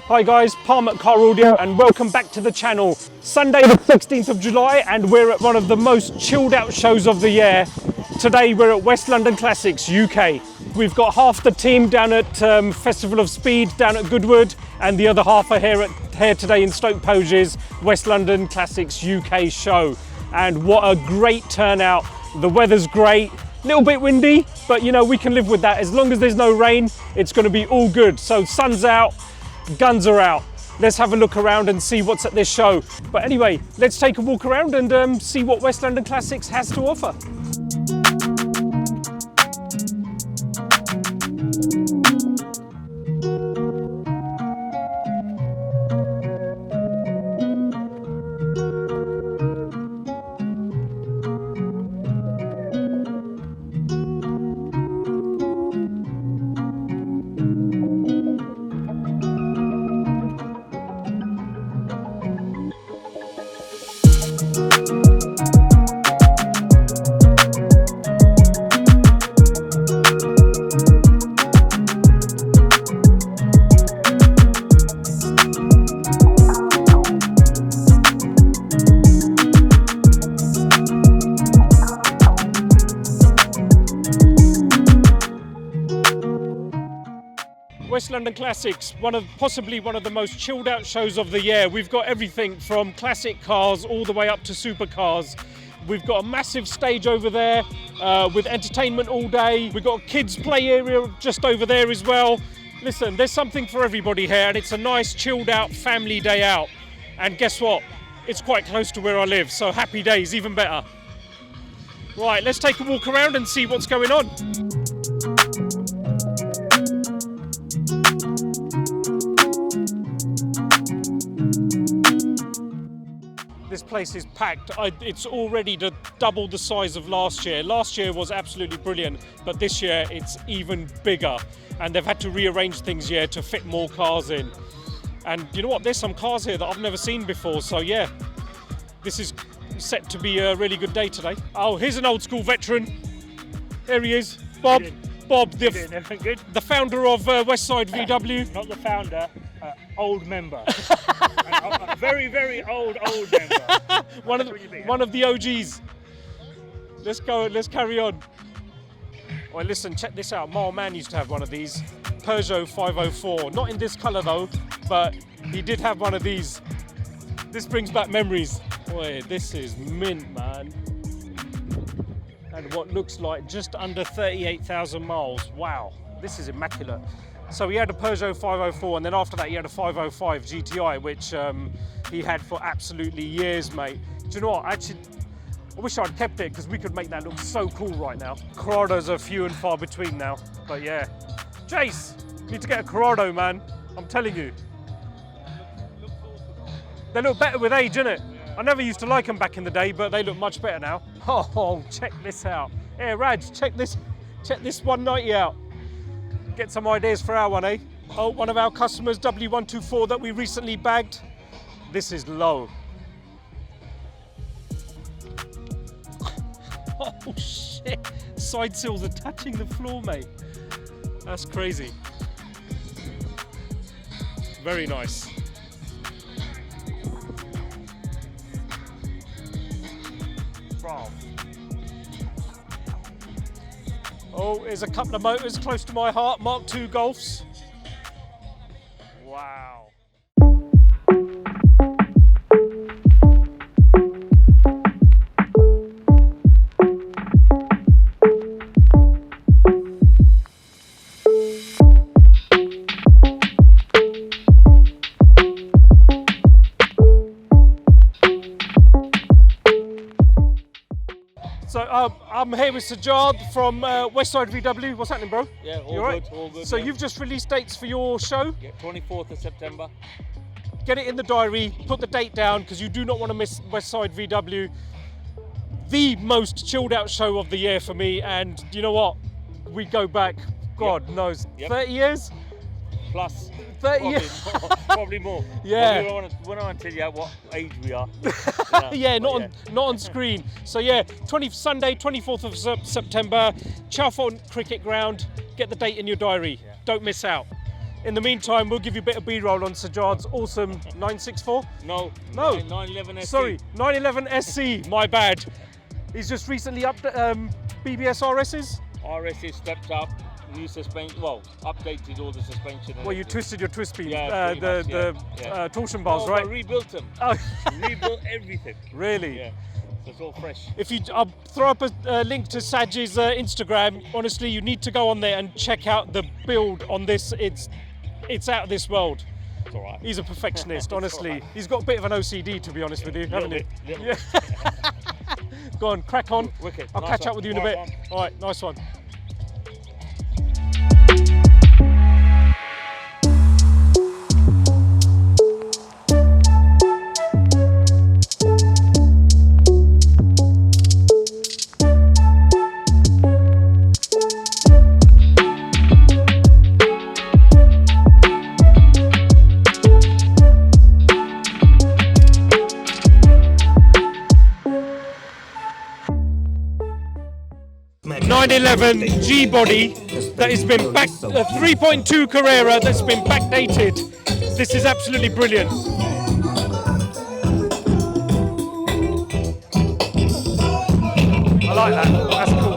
Hi guys, Parm at Car Audio and welcome back to the channel. Sunday the 16th of July and we're at one of the most chilled out shows of the year. Today we're at West London Classics UK. We've got half the team down at Festival of Speed down at Goodwood and the other half are here today in Stoke Poges, West London Classics UK show. And what a great turnout. The weather's great, a little bit windy, but you know, we can live with that. As long as there's no rain, it's going to be all good. So sun's out, guns are out. Let's have a look around and see what's at this show. But anyway, let's take a walk around and see what West London Classics has to offer. West London Classics, possibly one of the most chilled out shows of the year. We've got everything from classic cars all the way up to supercars. We've got a massive stage over there with entertainment all day. We've got a kids play area just over there as well. Listen, there's something for everybody here and it's a nice chilled out family day out. And guess what? It's quite close to where I live, so happy days, even better. Right, let's take a walk around and see what's going on. This place is packed. It's already double the size of last year. Last year was absolutely brilliant, but this year it's even bigger. And they've had to rearrange things here to fit more cars in. And you know what? There's some cars here that I've never seen before. So yeah, this is set to be a really good day today. Oh, here's an old school veteran. There he is, Bob. Bob, the founder of Westside VW. Not the founder, old member. A very, very old member. one of the OGs. Let's go, let's carry on. Well, listen, check this out. My old man used to have one of these. Peugeot 504. Not in this colour though, but he did have one of these. This brings back memories. Boy, this is mint, man. And what looks like just under 38,000 miles. Wow, this is immaculate. So he had a Peugeot 504 and then after that he had a 505 GTI, which he had for absolutely years, mate. Do you know what? Actually, I wish I'd kept it because we could make that look so cool right now. Corrados are few and far between now, but yeah. Jace, you need to get a Corrado, man. I'm telling you. They look better with age, innit? I never used to like them back in the day, but they look much better now. Oh, check this out. Hey, Raj, check this 190 out. Get some ideas for our one, eh? Oh, one of our customers, W124, that we recently bagged. This is low. Oh, shit. Side sills are touching the floor, mate. That's crazy. Very nice. Oh, there's a couple of motors close to my heart, Mark II Golfs. Wow. So I'm here with Sajad from Westside VW. What's happening, bro? Yeah, all good. So yeah. you've just released dates for your show? Yeah, 24th of September. Get it in the diary, put the date down, because you do not want to miss Westside VW. The most chilled out show of the year for me, and you know what? We go back, God knows, 30 years? Plus. 30 years? Probably more. Yeah. We're not going to tell you what age we are. Yeah, not on screen. So yeah, Sunday, 24th of September, Chalfont Cricket Ground. Get the date in your diary. Yeah. Don't miss out. In the meantime, we'll give you a bit of B-roll on Sajad's awesome 964. No. No. 911 SC. Sorry, 911 SC. My bad. He's just recently upped BBS RSs. RS is stepped up, new suspension, well, updated all the suspension. And Well, you everything. twisted your twist beam, Yeah, pretty much, yeah. torsion bars, Oh, right? I rebuilt them. Oh. Rebuilt everything. Really? Yeah. So it's all fresh. If you, I'll throw up a link to Saj's Instagram. Honestly, you need to go on there and check out the build on this. It's out of this world. It's all right. He's a perfectionist, It's honestly. all right. He's got a bit of an OCD, to be honest with you, haven't you? Little Yeah. bit. Go on, crack on. Wicked. I'll Nice catch one. up with you in a All bit. right, man. All right, nice one. 911 G body that has been back, a 3.2 Carrera that's been backdated. This is absolutely brilliant. I like that. That's cool.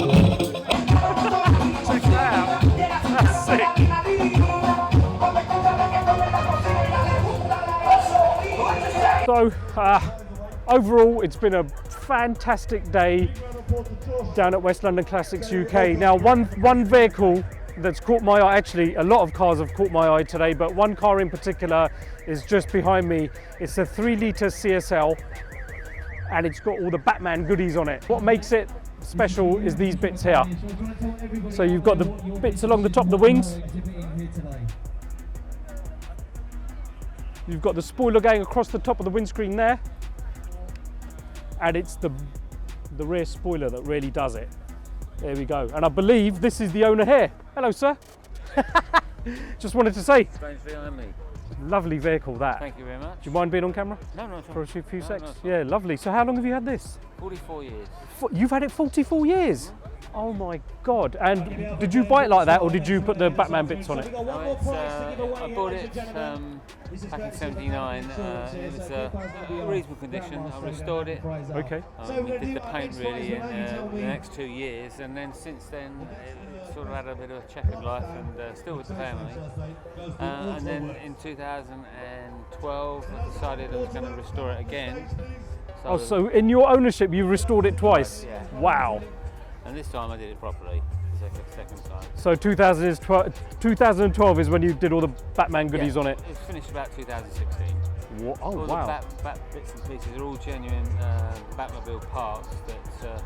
Check that out. That's sick. So, overall, it's been a fantastic day down at West London Classics UK. Now, one vehicle that's caught my eye, actually a lot of cars have caught my eye today, but one car in particular is just behind me. It's a 3-litre CSL and it's got all the Batman goodies on it. What makes it special is these bits here. So you've got the bits along the top of the wings. You've got the spoiler going across the top of the windscreen there. And it's the rear spoiler that really does it. There we go. And I believe this is the owner here. Hello, sir. Just wanted to say. Strange behind me. Lovely vehicle, that. Thank you very much. Do you mind being on camera No, no, it's for a fine. few No, secs? no, it's fine. Yeah, lovely. So how long have you had this? 44 years. You've had it 44 years? Oh my God. And did you buy it like that or did you put the Batman bits on it? No, it's, I bought it back in '79. It was a reasonable condition. I restored it. Okay. Did the paint really in the next 2 years, and then since then it sort of had a bit of a checkered life, and still with the family. And then in 2012, I decided I was going to restore it again. Oh, so in your ownership you restored it twice? Yeah. Wow. And this time I did it properly. The second time. So 2012 is when you did all the Batman goodies on it? It's finished about 2016. Oh, All wow. the bat bits and pieces are all genuine Batmobile parts that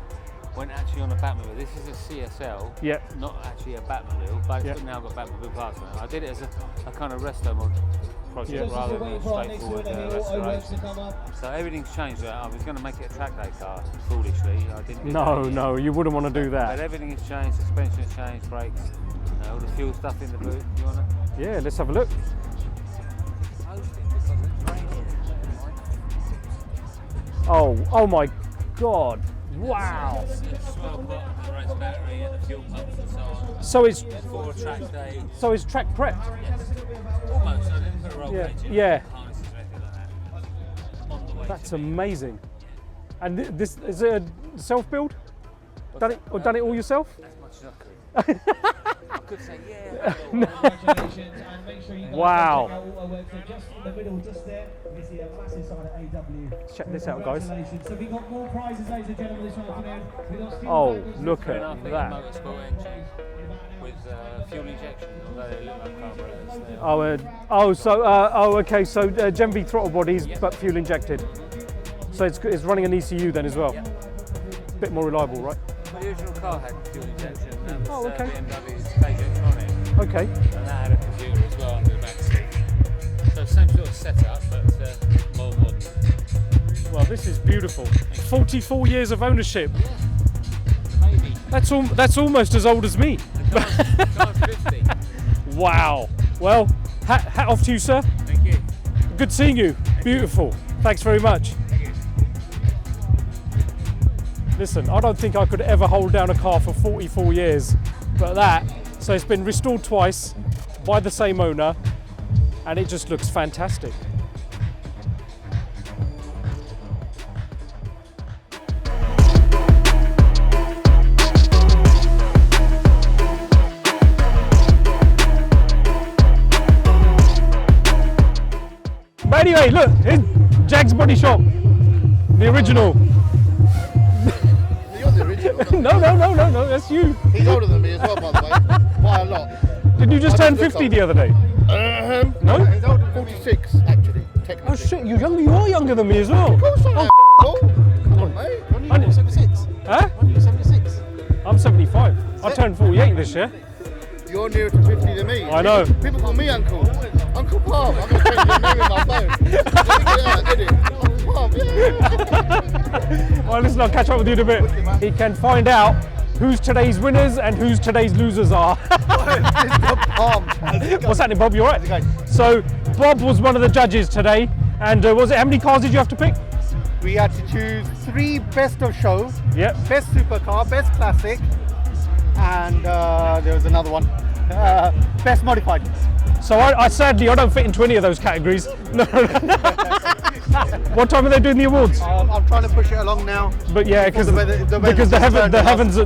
went actually on a Batmobile. This is a CSL, Yeah. not actually a Batmobile, but Yeah. it's now got Batmobile parts on it. I did it as a kind of resto mod project rather than a straightforward restoration. So everything's changed. I was going to make it a track day car, foolishly. I didn't. No, you wouldn't want to do But that. everything has changed. Suspension has changed, brakes, all the fuel stuff in the boot. You want to? Yeah, let's have a look. Oh my God. Wow. So it's For a track day. so it's track prepped. Almost. I didn't put a roll Yeah, cage in. yeah. Harnesses or anything like that. On the way That's to me. amazing. And this is it a self build? Done it all yourself? As much as I could. I could say yeah. Congratulations, and make sure you guys Wow. check out all our work. So just in the middle, just there, you can see a massive sign at AW. Check this out, guys. Congratulations. So we've got more prizes, ladies and gentlemen, this afternoon. We've got steel Oh, bangles, look Fair at enough, a that. motorsport engine with fuel injection, although they look like carburetors. Okay. So Gen V throttle bodies, but fuel injected. So it's running an ECU then as well. Bit more reliable, right? The original car had fuel injection. That was Oh, okay. BMW's Pagetronic, Okay. and that had a computer as well under the back seat. So same sort of setup, but more modern. Well, this is beautiful. 44 years of ownership. Maybe. That's almost as old as me. The car's 50. Wow. Well, hat off to you, sir. Thank you. Good seeing you. Beautiful. Thanks very much. Thank you. Listen, I don't think I could ever hold down a car for 44 years, but so it's been restored twice by the same owner, and it just looks fantastic. But anyway, look, here's Jag's Body Shop, the original. You're the original. No, that's you. He's older than me as well, by the way. By a lot. Did you just I turn just look 50 the other day? No? He's older than 46, actually, technically. Oh shit, you are younger than me as well. Of course I am. Come on, mate. When are you 76? Huh? When are you 76? I'm 75. I turned 48 this year. You're nearer to 50 than me. I know. People call me Uncle. Uncle Parm. I'm going to change your name in my phone. Yeah, edit. Uncle Parm, yeah. Well, listen, I'll catch up with you in a bit. He can find out who's today's winners and who's today's losers are. What's happening, Bob? You all right? So, Bob was one of the judges today. And was it, how many cars did you have to pick? We had to choose 3 best of show, Yep. best supercar, best classic, and there was another one, best modified. So I sadly, I don't fit into any of those categories. No. What time are they doing the awards? I'm trying to push it along now. But yeah, before because the weather's the turned heavens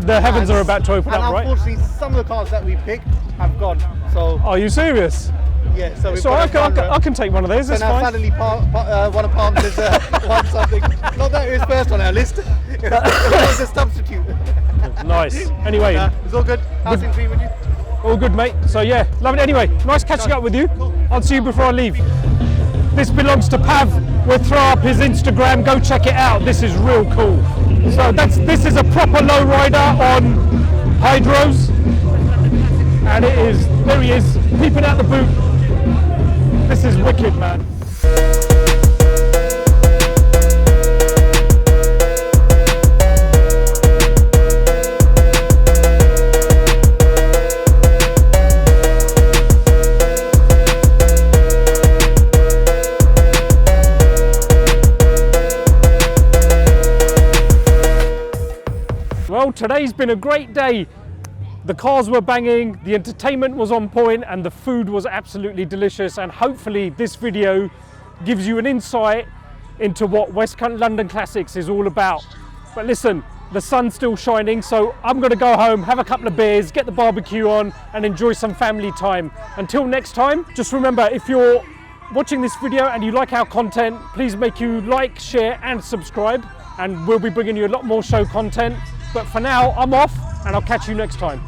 off. are about to open and up, right? unfortunately, some of the cars that we picked have gone. So Are you serious? yeah, so we've So got I can take one of those. So That's now fine. suddenly one of Palm's has won something. Not that it was first on our list. It was a substitute. Nice. Anyway, It's all good. How's things been with you? all good, mate. So yeah, love it. Anyway, nice catching up with you. I'll see you before I leave. This belongs to Pav. We'll throw up his Instagram. Go check it out. This is real cool. So this is a proper lowrider on hydros, and it is. There he is, peeping out the boot. This is wicked, man. Well, today's been a great day. The cars were banging, the entertainment was on point, and the food was absolutely delicious. And hopefully this video gives you an insight into what West London Classics is all about. But listen, the sun's still shining, so I'm gonna go home, have a couple of beers, get the barbecue on, and enjoy some family time. Until next time, just remember, if you're watching this video and you like our content, please make you like, share, and subscribe. And we'll be bringing you a lot more show content. But for now, I'm off, and I'll catch you next time.